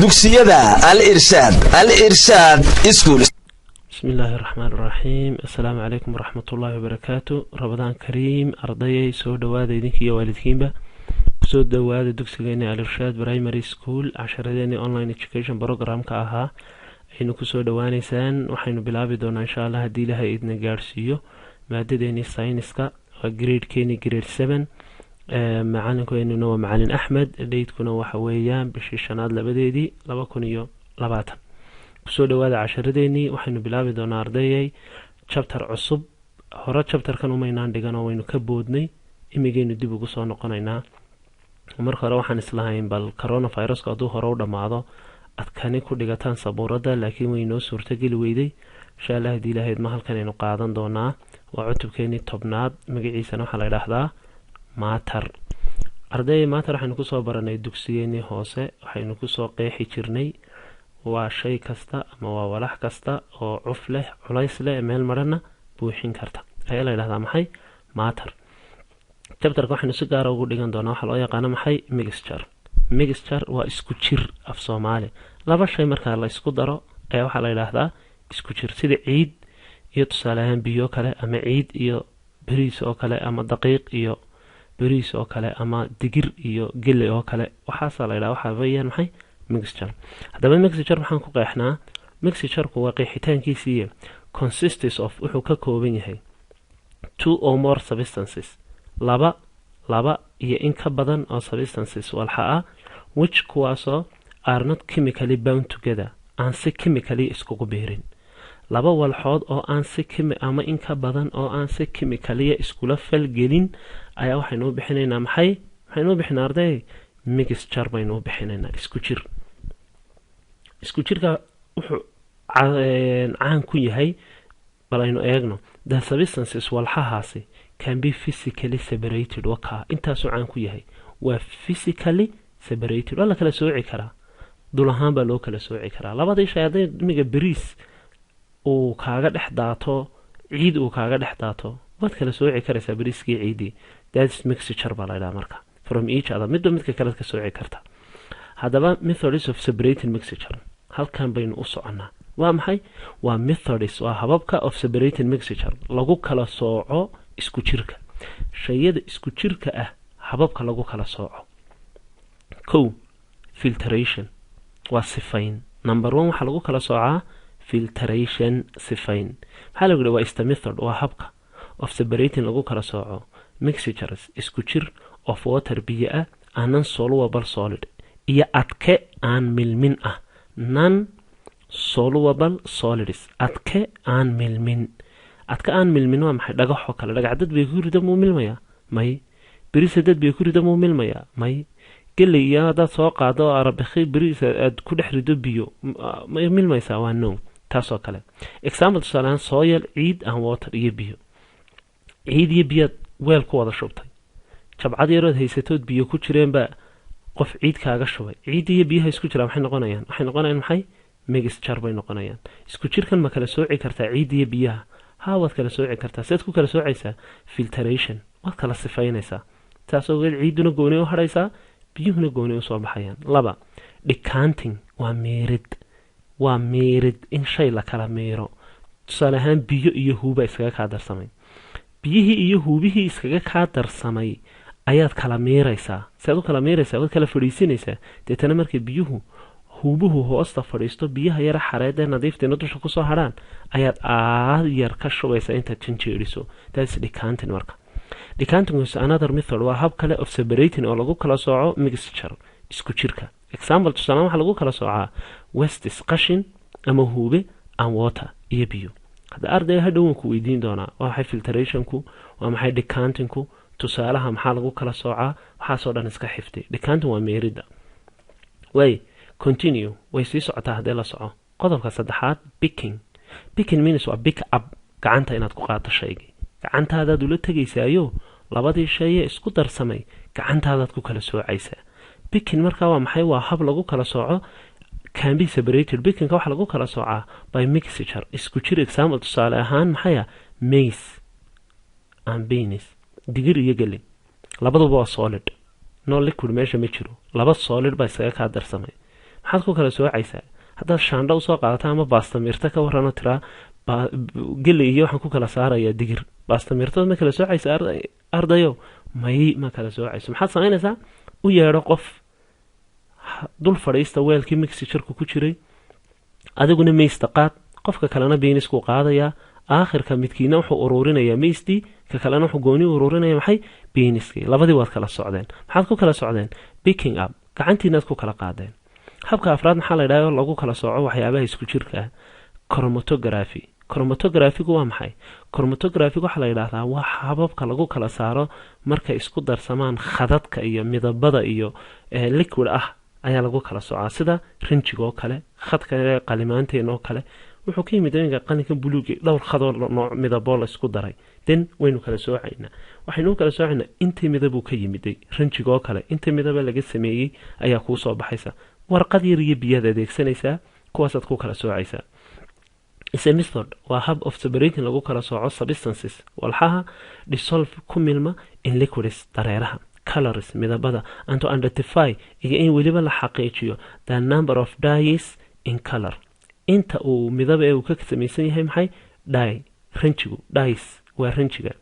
dugsiyada al-irshaad iskuul. بسم الله الرحمن الرحيم. السلام عليكم ورحمة الله وبركاته. رمضان كريم. أرضي سود وادي دينك يا والدكين با سود وادي دكسيني الإرشاد برايمري سكول 10 أونلاين إديوكيشن بروجرام كأها حين كسود وانيسان وحين بلابي دونا إن شاء الله هدي لها إذن جارسيو مادة ديني ساينسكا جريد كيني جريد 7 معلنكو إنه نوع معلن أحمد ديتكو نوع حويان بشيشانات لبديدي لبكونيو لباتا kusoo dhawaada casharadeenii waxaynu bilaabi doonaa ardayay chapter cusub hore chapterkan umaynaan dhigan oo waynu ka boodnay imigaynu dib ugu soo noqonaynaa marka hore waxaan islahayn bal coronavirus hadduu hore u dhammaado adkani ku dhigataan sabuurada laakiin waynoo suurtageli weyday insha allah haddii ilaahayd ma halkan aynu qaadan doonaa waa cutubkeenii 10aad magaciisana waxaa la yidhaahdaa maatar ardayay maatar waxaynu kusoo baranay dugsiyeenii hoose waxaynu kusoo qeexi jirnay waa shay kasta ama waa walax kasta oo cuf leh culays leh meel marana buuxin karta ayaa la yiraahdaa maxay maatar chapterka waxaanu si gaar ah ugu dhigan doonaa waxa loo yaqaan maxay mixture waa isku jir af Soomaali laba shay marka la isku daro ayaa waxa la yiraahdaa isku jir sida ciid iyo tusaalahan biyo kale ama ciid iyo bariis oo kale ama daqiiq iyo bariis oo kale ama digir iyo galley oo kale waxa la yiraahdaa waxa weeyaan maxay mixture hadaba mixture waxaan ku qeexnaa mixture-ku waa qeexitaankiisa consists of wuxuu ka kooban yahay two or more substances laba iyo in ka badan oo substances walxa ah which kuwaasoo are not chemically bound together aan si chemically iskugu beerin laba walxood oo aan si ama in ka badan oo aan si chemically iskula falgelin ayaa waxaynu bixinaynaa waxaynu bixinaa arday mixture baynu bixinaynaa isku jirka wuxuu caan ku yahay balaynu eegno the substances walxahaasi can be physically separated waka intaasoo caan ku yahay waa physically separated wala kala sooci karaa dul ahaan baa loo kala sooci karaa labadii shay haday imiga bariis uu kaaga dhex daato ciid uu kaaga dhex daato waad kala sooci karaysaa bariiskii ciidii that's mixture baa la yidhaahdaa marka from each other midka kale ka sooci karta hadaba methods of separating mixture halkan baynu u soconaa waa maxay waa methods waa hababka of separating mixture lagu kala sooco isku jirka shayada isku jirka ah hababka lagu kala sooco filtration waa sifayn number 1 waxa lagu kala soocaa filtration sifayn waxa lagu yiraahdaa waa method waa habka of separating lagu kala sooco mixtures isku jir of water biyo ah non soluble solid iyo adke aan milmin ah non soluble solids adke aan milmin waa maxay dhagaxo kale dhagaxdad bay ku rido muu milmaya may bariis dad bay ku rido muu milmaya may galley iyo dad soo qaado arabakhi bariis aad ku dhex rido biyo may milmaysa waa no taasoo kale example salaan soil ciid and water iyo biyo ciid iyo biyo weel ku wada shubtay jabcad yarood haysatood biyo ku jireen ba qof ciid kaaga shubay ciid iyo biyaha isku jira waxay noqonayaan maxay mixture bay noqonayaan isku jirkan ma kala sooci kartaa ciid iyo biyaha waad kala sooci kartaa seed ku kala soocaysaa filtration waad kala sifaynaysaa taasoo weel ciiduna gooni u haraysaa biyuhuna gooni u soo baxayaan laba decanting waa meerid in shay la kala meero tusaale ahaan biyo iyo huuba iskaga kaa darsamay biyihii iyo huubihii iskaga kaa darsamay ayaad kala meeraysaa saad u kala meeraysaa waad kala fadhiisinaysaa deetana markay biyuhu huubuhu hoosta fadhiisto biyaha yara xareedee nadiifteena dusha kusoo hadhaan ayaad aad yar ka shubaysaa intaad janjeeriso that's decanting marka decanting is another method waa hab kale of separating oo lagu kala sooco mixture isku jirka example tusaale waxa lagu kala soocaa wastes qashin ama huube and water iyo biyo hada arday hadhow ku weydiin doonaa waxa filtrationku waa maxay decantingku tusaalaha maxaa lagu kala soocaa waxa soo dhan iska xiftay decanting waa meerida way continue way sii socotaa hadii la soco qodobka saddexaad picking means waa pick up gacanta inaad ku qaadato shayga gacantaada ula tagaysaayo labadii shay isku darsamay gacantaada ku kala soocaysaa picking marka waa maxay waa hab lagu kala sooco can be separated picking waxa lagu kala soocaa by mixture isku jir example tusaale ahaan maxay maize and beans digir iyo galley labaduba waa solid no liquid meesha ma jiro laba solid baa isaga ka darsamay maxaad ku kala soocaysaa haddaad shaandho usoo qaadato ama baastamirta ka warrano tiraa galley iyo waxaan ku kala saarayaa digir baastamirtada ma kala soocaysa ardayo may ma kala soocayso maxaad samaynaysaa u yeedho qof dul fadhiista weelkii mixture-ku ku jiray adiguna meesta qaad qofka kalena beenisku qaadayaa aakhirka midkiina wuxuu ururinayaa meestii ka kalena wuxuu gooni ururinaya maxay beeniskii labadii waad kala socdeen maxaad ku kala socdeen picking up gacantiinaad ku kala qaadeen habka afraad maxaa la yidhahdaa lagu kala sooco waxyaabaha isku jirka ah chromatography chromatographigu waa maxay chromatographigu waxaa la yidhaahdaa waa hababka lagu kala saaro markay isku darsamaan khadadka iyo midabada iyo liquid ah ayaa lagu kala soocaa sida rinjiga oo kale khadka qalimaanteen oo kale wuxuu ka yimid inga qalinka buluuga dhowr khadoo nooc midabo la isku daray den waynu kala soocaynaa waxaynu kala soocaynaa inta midab uu ka yimid rinjiga oo kale inta midab laga sameeyay ayaa ku soo baxaysa warqad yar iyo biyaha adeegsanaysaa kuwaasaad ku kala soocaysaa is a method waa hub of separating lagu kala sooco substances walxaha dissolve ku milma in liquids dareeraha colors midabada and to identify iyo in weliba la xaqiijiyo the number of dyes in color inta uu midab ee uu ka samaysan yahay maxay dye ranjigu dyes waa ranjiga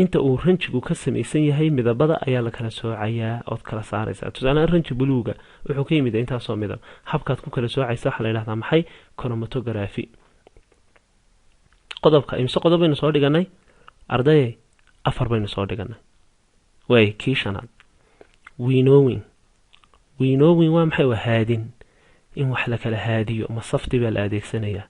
inta uu ranjigu ka samaysan yahay midabada ayaa la kala soocayaa oo kala saaraysa tusaale ranji buluuga wuxuu ka yimid intaasoo midab habkaad ku kala soocaysa waxa la yiraahdaa maxay chromatography qodobka imse qodob baynu soo dhiganay arday 4 baynu soo dhiganay way kii shanaad winnowing waa maxay waa haadin in wax la kala haadiyo masafti baa la adeegsanayaa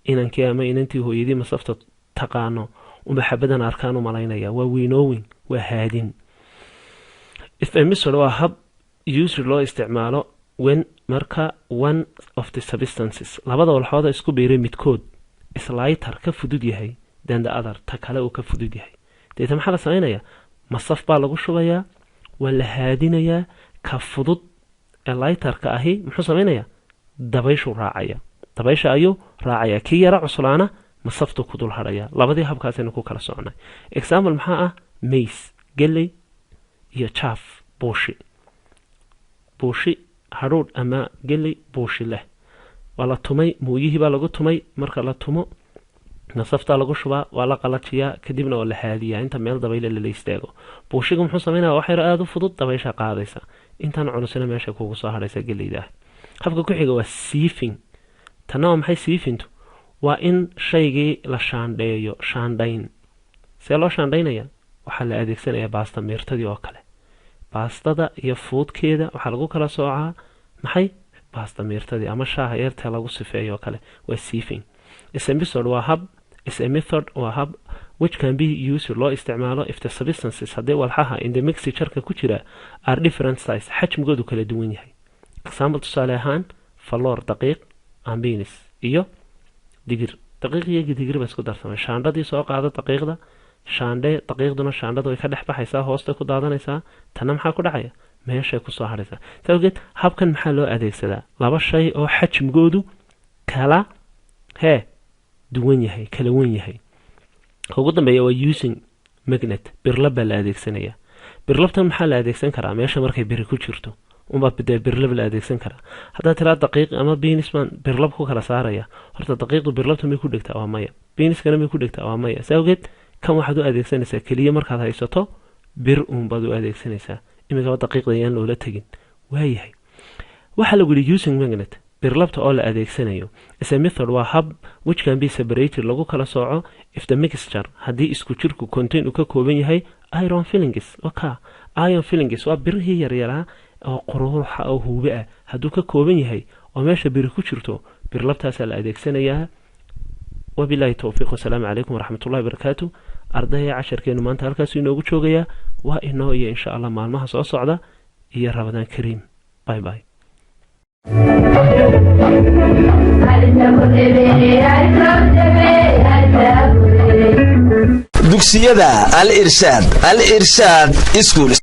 inankii ama inantii hooyadii masafta taqaano uma xabadan arkaan u malaynaya waa winnowing waa haadin if a method waa hab usually loo isticmaalo when marka one of the substances labada walxooda isku biiray midkood islighter ka fudud yahay than the other ta kale uu ka fudud yahay deeta maxaa la samaynayaa masaf baa lagu shubayaa waa la haadinayaa ka fudud ee lighterka ahi muxuu samaynayaa dabayshu raacaya dabaysha ayuu raacaya kii yara cuslaana masaftu ku dul hadhaya labadii habkaasaynu ku kala socnay example maxaa ah mace galley iyo chaff buushi hadhuudh ama galley buushi leh waa la tumay mooyihii baa lagu tumay marka la tumo nasaftaa lagu shubaa waa la qalajiyaa kadibna waa la haadiyaa inta meel dabayle lala istaago buushiga muxuu samaynayaa wax yar aada u fudud dabaysha qaadaysa intaan culusina meesha kugu soo hadhaysa galleyda habka ku xiga waa siifing tanna waa maxay siifintu waa in shaygii la shaandheeyo shaandhayn see loo shaandhaynaya waxaa la adeegsanayaa baasta miirtadii oo kale baastada iyo fuudkeeda waxaa lagu kala soocaa maxay baasta miirtadii ama shaaha eertee lagu sifeeyo oo kale waa siifing is a method waa hab which can be used loo isticmaalo if the substances haddii walxaha in the mixture-ka ku jira are different size xajmigoodu kala duwan yahay example tusaale ahaan faloor daqiiq ambinis iyo digir daqiiq iyo digir ba isku darsamay shaandhadii soo qaado daqiiqda daqiiqduna shaandhada way ka dhex baxaysaa hoosta ku daadanaysaa tanna maxaa ku dhacaya meeshay kusoo hadhaysaa sawgeed habkan maxaa loo adeegsadaa laba shay oo xajmigoodu kala duwan yahay kala wan yahay ugu dambeeya waa using magnet birlab baa la adeegsanayaa birlabtan maxaa la adeegsan karaa meesha markay biri ku jirto unbaa birlab la adeegsan karaa haddaad tiraa daqiiq ama binisman birlab ku kala saaraya horta daqiiqdu birlabta may ku dhegtaa waa maya biniskana may ku dhegtaa waa maya sawgeed kan waxaad u adeegsanaysaa keliya markaad haysato bir uunbaad u adeegsanaysaa imikaba daqiiqda ayaan loola tegin waayahay waxaa lagu yihi using magnet birlabta oo la adeegsanayo is a method waa hab which can be separated lagu kala sooco if the mixture haddii isku jirku contain uu ka kooban yahay iron fillings iron fillings waa birihii yaryaraa oo quruuxa oo huube ah hadduu ka kooban yahay oo meesha biri ku jirto birlabtaasaa la adeegsanayaa wabilaahi towfiiq wasalaamu calaykum waraxmatullahi wabarakaatu ardaya casharkeenu maanta halkaasuu inoogu joogayaa waa inoo iyo insha allah maalmaha soo socda iyo rabadaan kariim bye bye dugsiyada al irshaad school